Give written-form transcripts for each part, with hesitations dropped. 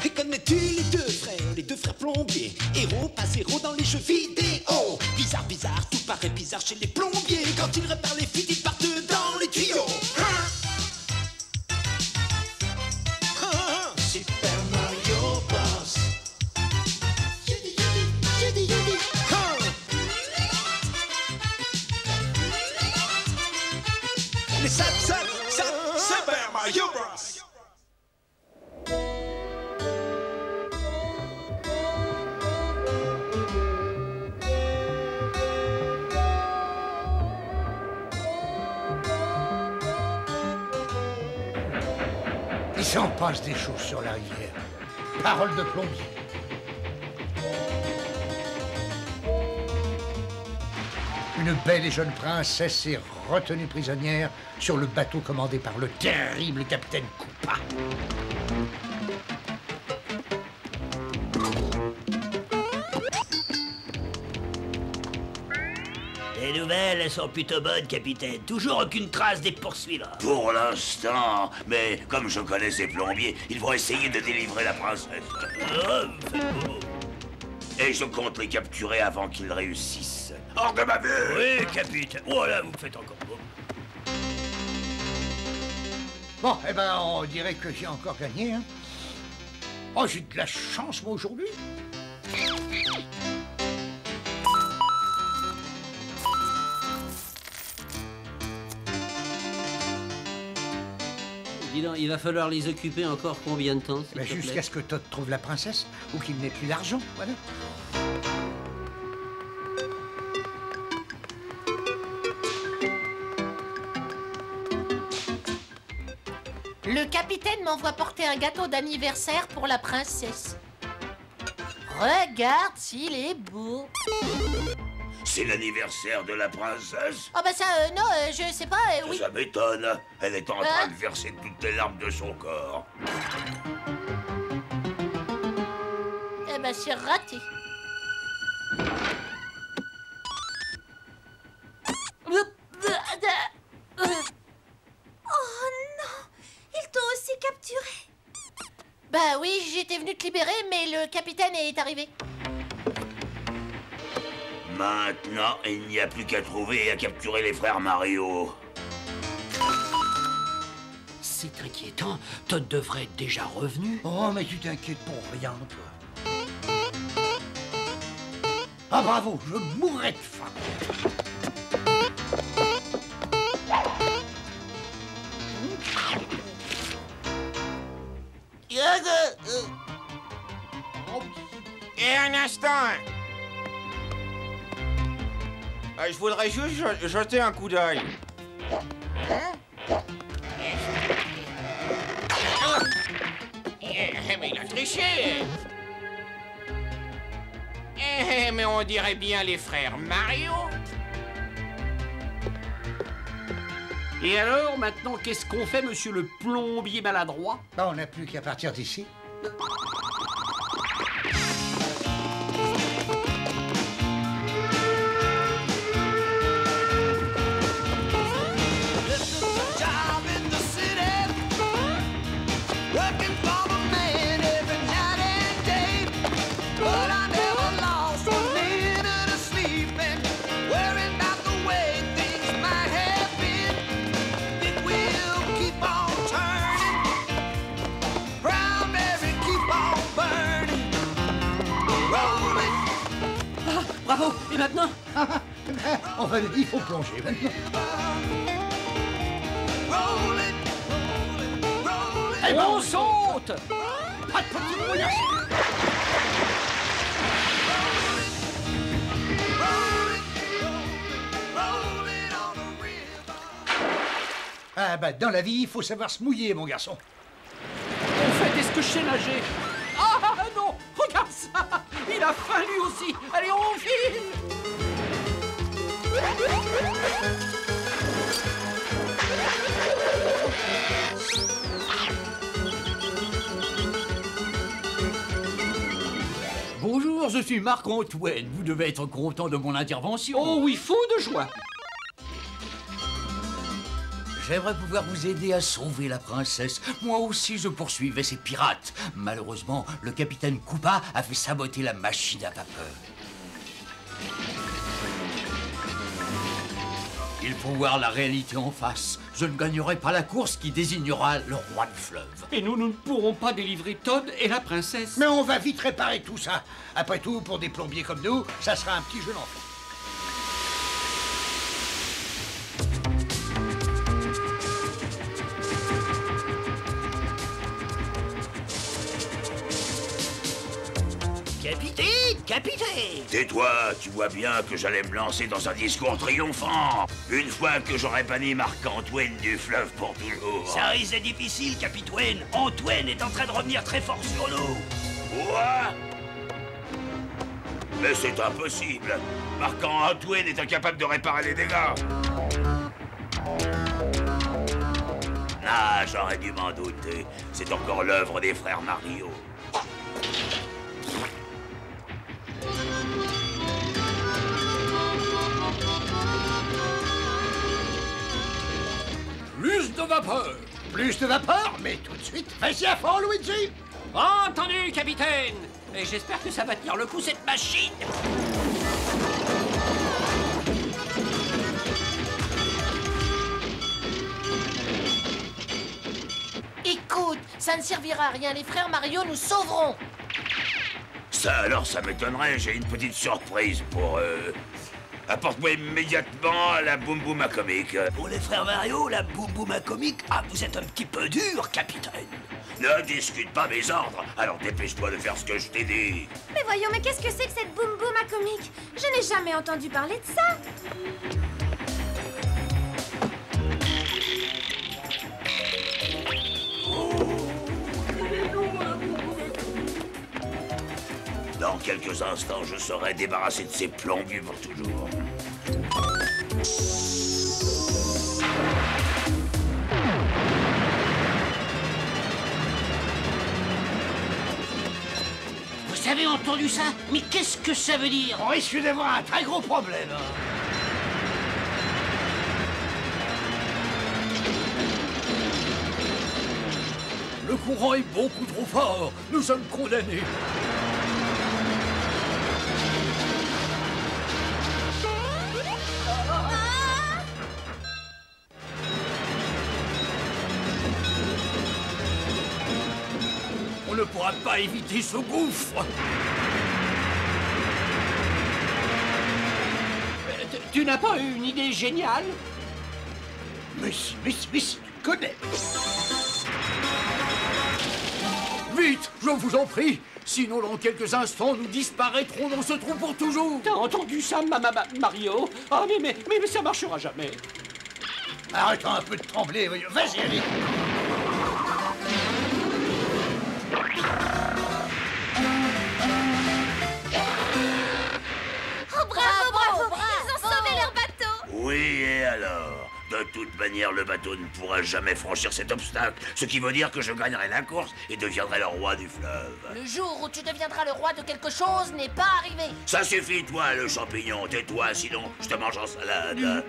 Et connais-tu les deux frères plombiers, héros pas zéro dans les jeux vidéo? Bizarre, bizarre, tout paraît bizarre chez les plombiers. Quand ils réparent les fuites, ils partent dans les tuyaux. Super Mario Bros. Les Super Mario Bros. Il s'en passe des choses sur la rivière. Parole de plombier. Une belle et jeune princesse est retenue prisonnière sur le bateau commandé par le terrible capitaine Koopa. Les nouvelles sont plutôt bonnes, capitaine. Toujours aucune trace des poursuivants. Pour l'instant, mais comme je connais ces plombiers, ils vont essayer de délivrer la princesse. Oh, vous faites beau. Et je compte les capturer avant qu'ils réussissent. Hors de ma vue! Oui, capitaine. Oh là, vous me faites encore beau. Bon, eh ben, on dirait que j'ai encore gagné, hein. Oh, j'ai de la chance, moi, aujourd'hui. Dis donc, il va falloir les occuper encore combien de temps, s'il te plaît? Jusqu'à ce que Todd trouve la princesse, ou qu'il n'ait plus d'argent, voilà. Le capitaine m'envoie porter un gâteau d'anniversaire pour la princesse. Regarde s'il est beau. C'est l'anniversaire de la princesse? Oh bah ça, non, je sais pas, oui. Ça m'étonne. Elle est en train de verser toutes les larmes de son corps. Eh ben c'est raté. Oh non! Ils t'ont aussi capturé! Bah oui, j'étais venu te libérer, mais le capitaine est arrivé. Maintenant, il n'y a plus qu'à trouver et à capturer les frères Mario. C'est inquiétant. Todd devrait être déjà revenu. Oh, mais tu t'inquiètes pour rien, toi. Ah, bravo, je mourrais de faim. Et un instant. Je voudrais juste jeter un coup d'œil. Mais il a triché. Mais on dirait bien les frères Mario. Et alors, maintenant, qu'est-ce qu'on fait, monsieur le plombier maladroit? Bah, on n'a plus qu'à partir d'ici. Bravo. Et maintenant? Enfin, il faut plonger maintenant. Et on saute! Pas de petit moyen. Ah bah, dans la vie, il faut savoir se mouiller, mon garçon. En fait, est-ce que je sais nager? Ah non! Regarde ça! Il a faim lui aussi! Allez, on file! Bonjour, je suis Marc-Antoine. Vous devez être content de mon intervention. Oh oui, fou de joie! J'aimerais pouvoir vous aider à sauver la princesse. Moi aussi, je poursuivais ces pirates. Malheureusement, le capitaine Koopa a fait saboter la machine à vapeur. Il faut voir la réalité en face. Je ne gagnerai pas la course qui désignera le roi du fleuve. Et nous ne pourrons pas délivrer Todd et la princesse. Mais on va vite réparer tout ça. Après tout, pour des plombiers comme nous, ça sera un petit jeu d'enfant. Capitaine! Tais-toi, tu vois bien que j'allais me lancer dans un discours triomphant. Une fois que j'aurais banni Marc-Antoine du fleuve pour toujours. Ça risque d'être difficile, Capitaine. Antoine est en train de revenir très fort sur nous. Quoi? Mais c'est impossible. Marc-Antoine est incapable de réparer les dégâts. Ah, j'aurais dû m'en douter. C'est encore l'œuvre des frères Mario. Plus de vapeur! Plus de vapeur, mais tout de suite, vas-y à fond, Luigi! Entendu, capitaine! Et j'espère que ça va tenir le coup, cette machine! Écoute, ça ne servira à rien, les frères Mario nous sauveront. Ça alors, ça m'étonnerait, j'ai une petite surprise pour eux. Apporte-moi immédiatement la Boum Boum comique. Pour les frères Mario, la Boum Boum comique, ah, vous êtes un petit peu dur, capitaine. Ne discute pas mes ordres, alors dépêche-toi de faire ce que je t'ai dit. Mais voyons, mais qu'est-ce que c'est que cette Boum Boum comique? Je n'ai jamais entendu parler de ça. Dans quelques instants, je serai débarrassé de ces plombiers pour toujours. Vous avez entendu ça? Mais qu'est-ce que ça veut dire? On risque d'avoir un très gros problème. Le courant est beaucoup trop fort. Nous sommes condamnés. On ne pourra pas éviter ce gouffre. Tu n'as pas eu une idée géniale? Mais si, tu connais. Vite, je vous en prie. Sinon, dans quelques instants, nous disparaîtrons dans ce trou pour toujours. T'as entendu ça, Mario? Ah, mais ça marchera jamais. Arrêtons un peu de trembler, voyons. Vas-y, allez. Oh, bravo! Ils ont sauvé leur bateau! Oui, et alors? De toute manière, le bateau ne pourra jamais franchir cet obstacle, ce qui veut dire que je gagnerai la course et deviendrai le roi du fleuve. Le jour où tu deviendras le roi de quelque chose n'est pas arrivé. Ça suffit, toi, le champignon. Tais-toi, sinon je te mange en salade.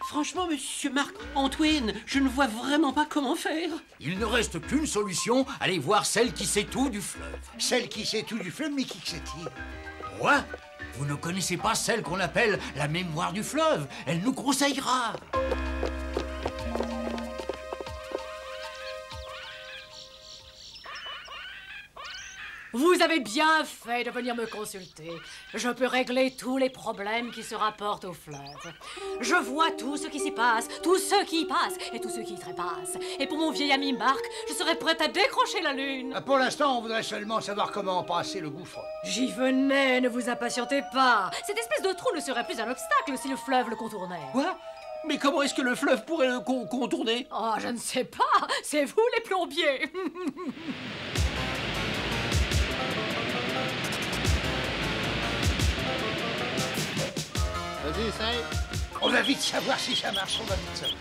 Franchement, monsieur Marc-Antoine, je ne vois vraiment pas comment faire. Il ne reste qu'une solution, allez voir celle qui sait tout du fleuve. Celle qui sait tout du fleuve, mais qui sait-il? Quoi? Vous ne connaissez pas celle qu'on appelle la mémoire du fleuve? Elle nous conseillera. Vous avez bien fait de venir me consulter. Je peux régler tous les problèmes qui se rapportent au fleuve. Je vois tout ce qui s'y passe, tous ceux qui y passent et tous ceux qui y trépassent. Et pour mon vieil ami Marc, je serais prête à décrocher la lune. Pour l'instant, on voudrait seulement savoir comment passer le gouffre. J'y venais, ne vous impatientez pas. Cette espèce de trou ne serait plus un obstacle si le fleuve le contournait. Quoi? Mais comment est-ce que le fleuve pourrait le contourner? Oh, je ne sais pas. C'est vous les plombiers. Vas-y, essaye. On va vite savoir si ça marche, on va vite savoir.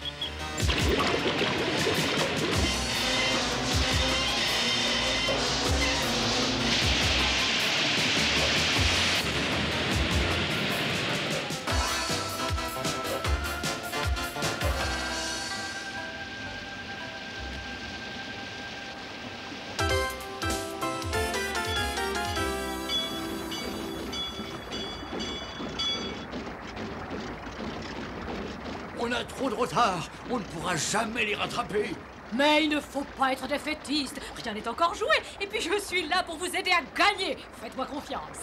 a trop de retard. On ne pourra jamais les rattraper. Mais il ne faut pas être défaitiste. Rien n'est encore joué. Et puis je suis là pour vous aider à gagner. Faites-moi confiance.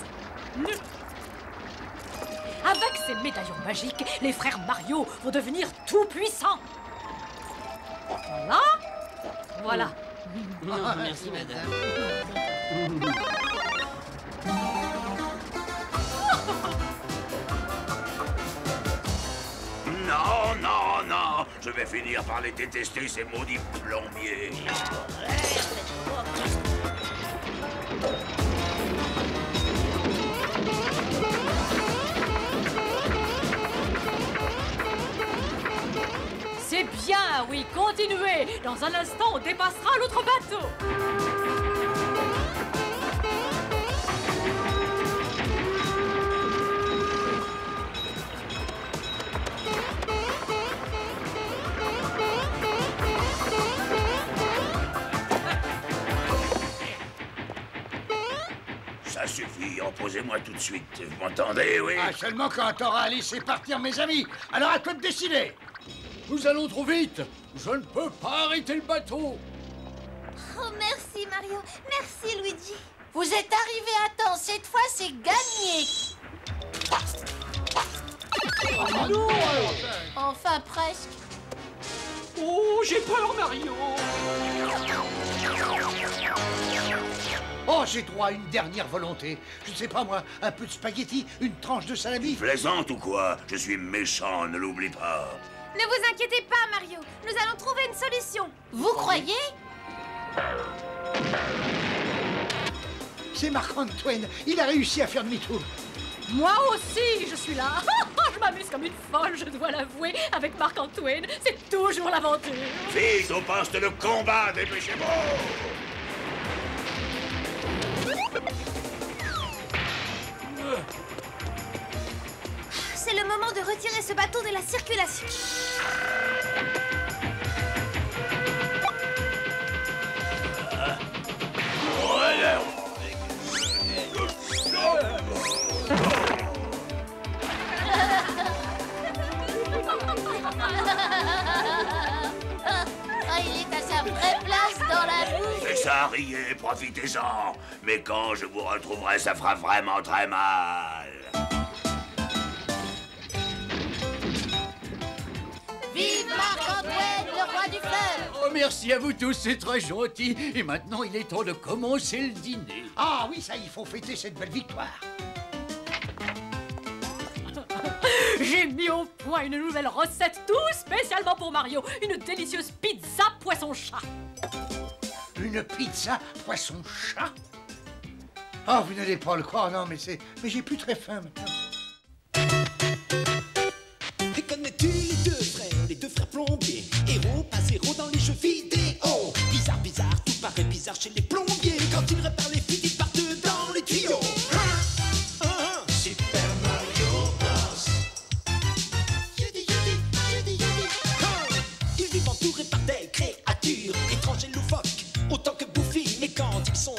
Avec ces médaillons magiques, les frères Mario vont devenir tout puissants. Voilà. Voilà. Non, merci, madame. Non, non, non. Je vais finir par les détester, ces maudits plombiers. C'est bien, oui, continuez. Dans un instant, on dépassera l'autre bateau. Ça suffit, reposez-moi tout de suite. Vous m'entendez, oui? Ah, seulement quand t'auras laissé partir mes amis. Alors à toi de décider. Nous allons trop vite. Je ne peux pas arrêter le bateau. Oh, merci Mario. Merci Luigi. Vous êtes arrivé à temps. Cette fois, c'est gagné. Oh non! Enfin, presque. Oh, j'ai peur, Mario! Oh, j'ai droit à une dernière volonté. Je ne sais pas moi, un peu de spaghetti, une tranche de salami. Plaisante ou quoi? Je suis méchant, ne l'oublie pas. Ne vous inquiétez pas, Mario. Nous allons trouver une solution. Vous croyez? C'est Marc-Antoine. Il a réussi à faire demi-tour. Moi aussi, je suis là. Je m'amuse comme une folle, je dois l'avouer, avec Marc-Antoine. C'est toujours l'aventure. Vite, au poste de combat, dépêchez-vous! C'est le moment de retirer ce bateau de la circulation. Ah, il est à sa vraie place dans la boue. C'est ça, riez, profitez-en. Mais quand je vous retrouverai, ça fera vraiment très mal. Vive Marc-Antoine, le roi du fleuve. Oh, merci à vous tous, c'est très gentil. Et maintenant, il est temps de commencer le dîner. Ah oui, ça, il faut fêter cette belle victoire. J'ai mis au point une nouvelle recette tout spécialement pour Mario. Une délicieuse pizza poisson-chat. Une pizza poisson-chat? Oh, vous n'allez pas le croire, non, mais j'ai plus très faim maintenant. Et connais-tu les deux frères plombiers? Héros, pas zéro dans les jeux vidéo. Bizarre, bizarre, tout paraît bizarre chez les plombiers. Quand ils réparent les fuites, ils partent dans les tuyaux. Super Mario Bros. Ils vivent entourés par des créatures étranges et loufoques, autant que bouffi. Mais quand ils sont